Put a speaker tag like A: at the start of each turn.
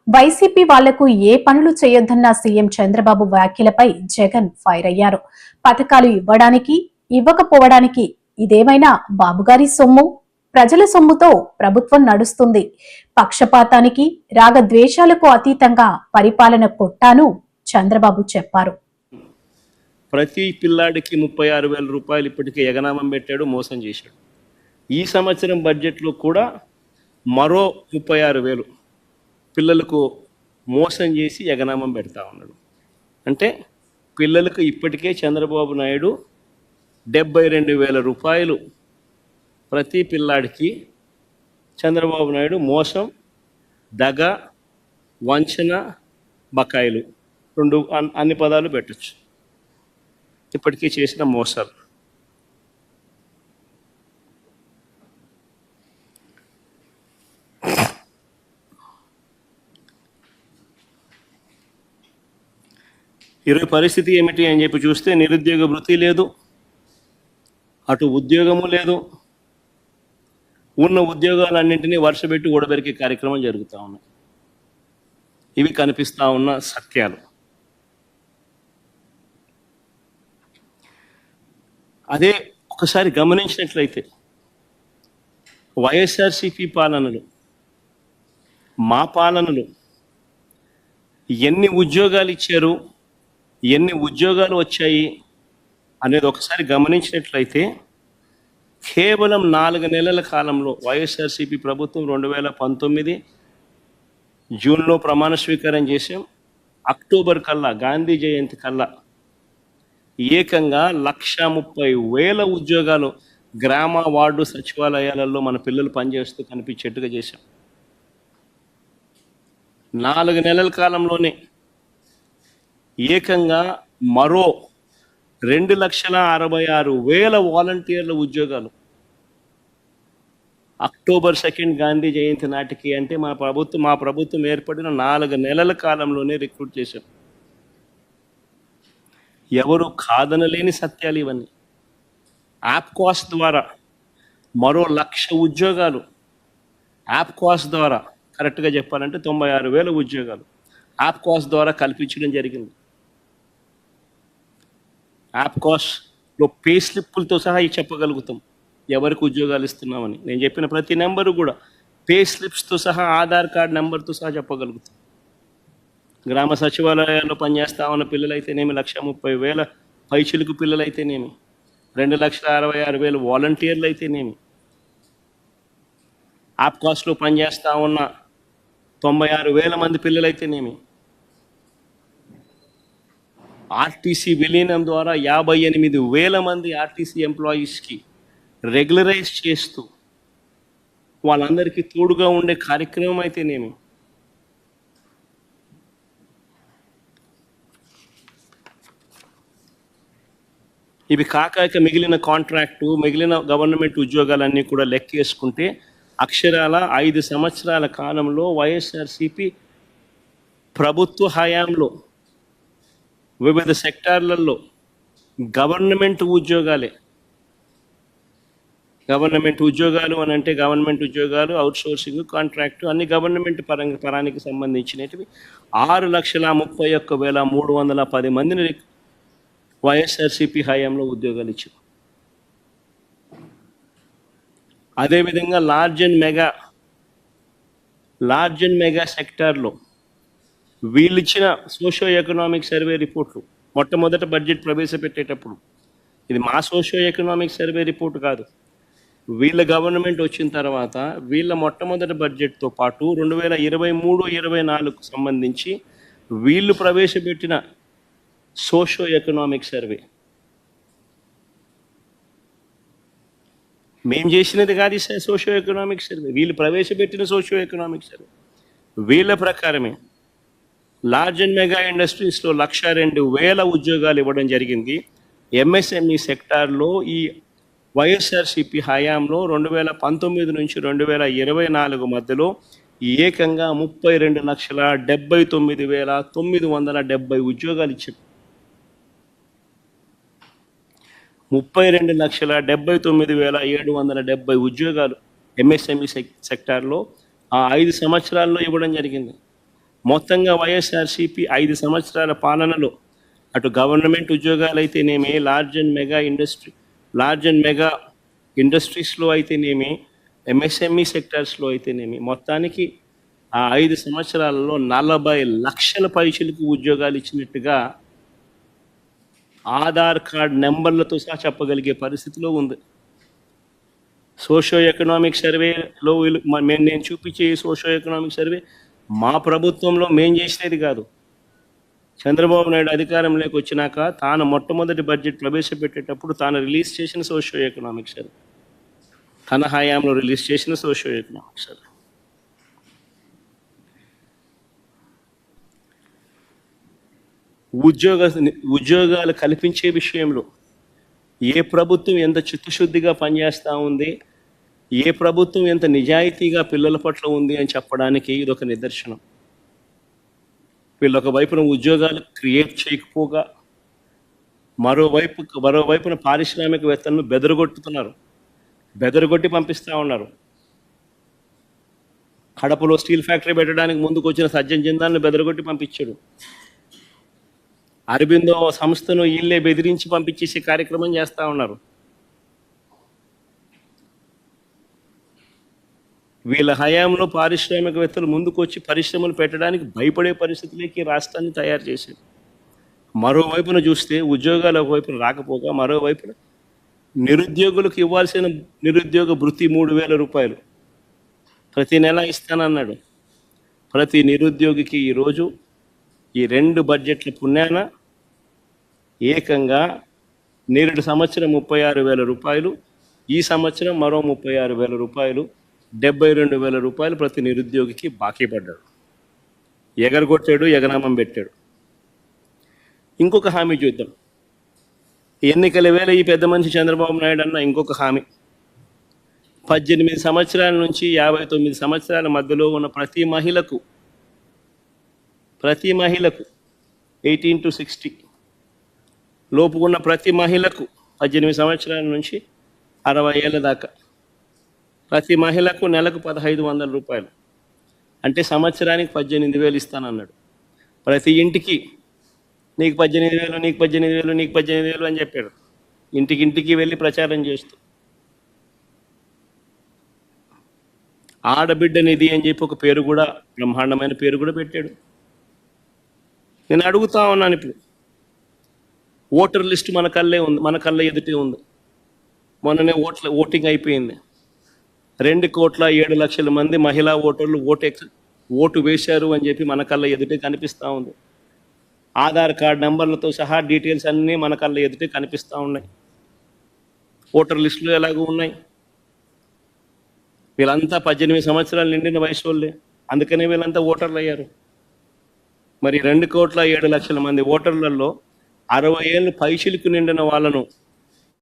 A: YCP వాళ్లకు ఏ పనులు చేయొద్దన్న CM Chandrababu వ్యాఖ్యలపై జగన్ ఫైర్ అయ్యారు. పథకాలు ఇవ్వడానికి, ఇవ్వకపోవడానికి ఇదేమైనా బాబుగారి సొమ్ము? ప్రజల సొమ్ముతో ప్రభుత్వం నడుస్తుంది. పక్షపాతానికి, రాగద్వేషాలకు అతీతంగా పరిపాలన కొట్టాను చంద్రబాబు చెప్పారు.
B: ప్రతి పిల్లాడికి 36,000 రూపాయలు ఇప్పటికే ఎగనామం పెట్టాడు, మోసం చేశాడు. ఈ సంవత్సరం బడ్జెట్లో కూడా మరో 36,000 పిల్లలకు మోసం చేసి ఎగనామం పెడతా ఉన్నాడు. అంటే పిల్లలకు ఇప్పటికే చంద్రబాబు నాయుడు 72,000 రూపాయలు ప్రతి పిల్లాడికి చంద్రబాబు నాయుడు మోసం, దగ, వంచన, బకాయిలు రెండు అన్ని పదాలు పెట్టచ్చు. ఇప్పటికీ చేసిన మోసాలు. ఈరోజు పరిస్థితి ఏమిటి అని చెప్పి చూస్తే నిరుద్యోగ వృత్తి లేదు, అటు ఉద్యోగము లేదు. ఉన్న ఉద్యోగాలన్నింటినీ వర్షపెట్టి ఊడబెరికే కార్యక్రమం జరుగుతూ ఉన్నాయి. ఇవి కనిపిస్తూ ఉన్న సత్యాలు. అదే ఒకసారి గమనించినట్లయితే వైఎస్ఆర్సీపీ పాలనలు, మా పాలనలు ఎన్ని ఉద్యోగాలు ఇచ్చారు, ఎన్ని ఉద్యోగాలు వచ్చాయి అనేది ఒకసారి గమనించినట్లయితే కేవలం 4 నెలల కాలంలో వైఎస్ఆర్సీపీ ప్రభుత్వం 2019 జూన్లో ప్రమాణ స్వీకారం చేసాం. అక్టోబర్ కల్లా, గాంధీ జయంతి కల్లా ఏకంగా 130,000 ఉద్యోగాలు గ్రామ, వార్డు, సచివాలయాలలో మన పిల్లలు పనిచేస్తూ కనిపించేట్టుగా చేశాం. 4 నెలల కాలంలోనే ఏకంగా మరో 2,66,000 వాలంటీర్ల ఉద్యోగాలు అక్టోబర్ 2 గాంధీ జయంతి నాటికి, అంటే మా ప్రభుత్వం ఏర్పడిన 4 నెలల కాలంలోనే రిక్రూట్ చేశాం. ఎవరు కాదనలేని సత్యాలు ఇవన్నీ. యాప్కాస్ ద్వారా మరో 1,00,000 ఉద్యోగాలు, యాప్కాస్ ద్వారా కరెక్ట్గా చెప్పాలంటే 96,000 ఉద్యోగాలు యాప్కాస్ ద్వారా కల్పించడం జరిగింది. యాప్కాస్లో పే స్లిప్పులతో సహా చెప్పగలుగుతాం ఎవరికి ఉద్యోగాలు ఇస్తున్నామని. నేను చెప్పిన ప్రతి నెంబరు కూడా పే స్లిప్స్తో సహా, ఆధార్ కార్డ్ నెంబర్తో సహా చెప్పగలుగుతాం. గ్రామ సచివాలయాల్లో పనిచేస్తా ఉన్న పిల్లలైతేనేమి, 130,000 పైచిలుకు పిల్లలైతేనేమి, 2,66,000 వాలంటీర్లు అయితేనేమి, యాప్కాస్లో పనిచేస్తూ ఉన్న 96,000 మంది పిల్లలైతేనేమి, ఆర్టీసీ విలీనం ద్వారా 58,000 మంది ఆర్టీసీ ఎంప్లాయీస్కి రెగ్యులరైజ్ చేస్తూ వాళ్ళందరికీ తోడుగా ఉండే కార్యక్రమం అయితేనేమి, ఇవి కాక మిగిలిన కాంట్రాక్టు, మిగిలిన గవర్నమెంట్ ఉద్యోగాలన్నీ కూడా లెక్కేసుకుంటే అక్షరాల 5 సంవత్సరాల కాలంలో వైఎస్ఆర్సీపీ ప్రభుత్వ హయాంలో వివిధ సెక్టార్లలో గవర్నమెంట్ ఉద్యోగాలు అని అంటే గవర్నమెంట్ ఉద్యోగాలు, అవుట్సోర్సింగ్, కాంట్రాక్టు అన్ని గవర్నమెంట్ పరానికి సంబంధించినవి 6,31,310 మందిని వైఎస్ఆర్సీపీ హయాంలో ఉద్యోగాలు ఇచ్చారు. అదేవిధంగా లార్జ్ అండ్ మెగా సెక్టార్లో వీళ్ళు ఇచ్చిన సోషియో ఎకనామిక్ సర్వే రిపోర్ట్లు మొట్టమొదట బడ్జెట్ ప్రవేశపెట్టేటప్పుడు, ఇది మా సోషియో ఎకనామిక్ సర్వే రిపోర్ట్ కాదు, వీళ్ళ గవర్నమెంట్ వచ్చిన తర్వాత వీళ్ళ మొట్టమొదటి బడ్జెట్తో పాటు 2023-24 సంబంధించి వీళ్ళు ప్రవేశపెట్టిన సోషియో ఎకనామిక్ సర్వే, మేము చేసినది కాదు సోషియో ఎకనామిక్ సర్వే, వీళ్ళు ప్రవేశపెట్టిన సోషియో ఎకనామిక్ సర్వే. వీళ్ళ ప్రకారమే లార్జ్ అండ్ మెగా ఇండస్ట్రీస్లో 102,000 ఉద్యోగాలు ఇవ్వడం జరిగింది. ఎంఎస్ఎంఈ సెక్టార్లో ఈ వైఎస్ఆర్సీపీ హయాంలో 2019 నుంచి 2024 మధ్యలో ఏకంగా 32,79,970 ఉద్యోగాలు ఇచ్చారు. 32,79,770 ఉద్యోగాలు ఎంఎస్ఎంఈ సెక్టార్లో ఆ 5 సంవత్సరాల్లో ఇవ్వడం జరిగింది. మొత్తంగా వైఎస్ఆర్సీపీ 5 సంవత్సరాల పాలనలో అటు గవర్నమెంట్ ఉద్యోగాలు అయితేనేమి, లార్జ్ అండ్ మెగా ఇండస్ట్రీస్లో అయితేనేమి, ఎంఎస్ఎంఈ సెక్టార్స్లో అయితేనేమి, మొత్తానికి ఆ 5 సంవత్సరాలలో 40 లక్షల పైసలకు ఉద్యోగాలు ఇచ్చినట్టుగా ఆధార్ కార్డ్ నెంబర్లతో సహా చెప్పగలిగే పరిస్థితిలో ఉంది. సోషో ఎకనామిక్ సర్వేలో నేను చూపించే సోషో ఎకనామిక్ సర్వే మా ప్రభుత్వంలో మేం చేసినది కాదు. చంద్రబాబు నాయుడు అధికారంలోకి వచ్చినాక తాను మొట్టమొదటి బడ్జెట్ ప్రవేశపెట్టేటప్పుడు తాను రిలీజ్ చేసిన సోషో ఎకనామిక్ సర్వే, తన హయాంలో రిలీజ్ చేసిన సోషో ఎకనామిక్ సర్వే. ఉద్యోగాలు కల్పించే విషయంలో ఏ ప్రభుత్వం ఎంత చిత్తశుద్ధిగా పనిచేస్తూ ఉంది, ఏ ప్రభుత్వం ఎంత నిజాయితీగా పిల్లల పట్ల ఉంది అని చెప్పడానికి ఇదొక నిదర్శనం. వీళ్ళు ఒక వైపున ఉద్యోగాలు క్రియేట్ చేయకపోగా మరోవైపున పారిశ్రామికవేత్తలను బెదరగొట్టి పంపిస్తూ ఉన్నారు. కడపలో స్టీల్ ఫ్యాక్టరీ పెట్టడానికి ముందుకు వచ్చిన సజ్జన్ జిందాల్ని బెదరగొట్టి పంపించాడు. అరబిందో సంస్థను వీళ్ళే బెదిరించి పంపించేసే కార్యక్రమం చేస్తూ ఉన్నారు. వీళ్ళ హయాంలో పారిశ్రామికవేత్తలు ముందుకు వచ్చి పరిశ్రమలు పెట్టడానికి భయపడే పరిస్థితులకి రాష్ట్రాన్ని తయారు చేశారు. మరోవైపున చూస్తే ఉద్యోగాలు ఒకవైపున రాకపోగా మరోవైపున నిరుద్యోగులకు ఇవ్వాల్సిన నిరుద్యోగ భృతి 3,000 రూపాయలు ప్రతి నెల ఇస్తానన్నాడు. ప్రతి నిరుద్యోగికి ఈరోజు ఈ 2 బడ్జెట్ల పుణ్యాన ఏకంగా నేరుడు సంవత్సరం 36,000 రూపాయలు, ఈ సంవత్సరం మరో 36,000 రూపాయలు, 72,000 రూపాయలు ప్రతి నిరుద్యోగికి బాకీ పడ్డాడు. ఎగరగొట్టాడు, ఎగనామం పెట్టాడు. ఇంకొక హామీ చూద్దాం. ఎన్నికల వేళ ఈ పెద్ద మనిషి చంద్రబాబు నాయుడు అన్న ఇంకొక హామీ, 18 సంవత్సరాల నుంచి 59 సంవత్సరాల మధ్యలో ఉన్న ప్రతి మహిళకు 18 to 60 లోపు ఉన్న ప్రతి మహిళకు 18 సంవత్సరాల నుంచి 60 ఏళ్ళ దాకా ప్రతి మహిళకు నెలకు 1,500 రూపాయలు, అంటే సంవత్సరానికి 18,000 ఇస్తానన్నాడు. ప్రతి ఇంటికి నీకు 18,000, నీకు 18,000, నీకు 18,000 అని చెప్పాడు. ఇంటికి వెళ్ళి ప్రచారం చేస్తూ ఆడబిడ్డ నిధి అని చెప్పి ఒక పేరు కూడా, బ్రహ్మాండమైన పేరు కూడా పెట్టాడు. నేను అడుగుతా ఉన్నాను, ఇప్పుడు ఓటర్ లిస్ట్ మన కళ్ళ ఎదుటే ఉంది. మొన్ననే ఓటింగ్ అయిపోయింది. 2,07,00,000 మంది మహిళా ఓటర్లు ఓటు వేశారు అని చెప్పి మన కళ్ళ ఎదుటే కనిపిస్తూ ఉంది. ఆధార్ కార్డ్ నెంబర్లతో సహా డీటెయిల్స్ అన్నీ మన కళ్ళ ఎదుటే కనిపిస్తూ ఉన్నాయి. ఓటర్ లిస్టులు ఎలాగో ఉన్నాయి. వీళ్ళంతా 18 సంవత్సరాలు నిండిన వయసు వాళ్ళే, అందుకనే వీళ్ళంతా ఓటర్లు అయ్యారు. మరి 2,07,00,000 మంది ఓటర్లలో 60 ఏళ్ళు పైచిలకు నిండిన వాళ్ళను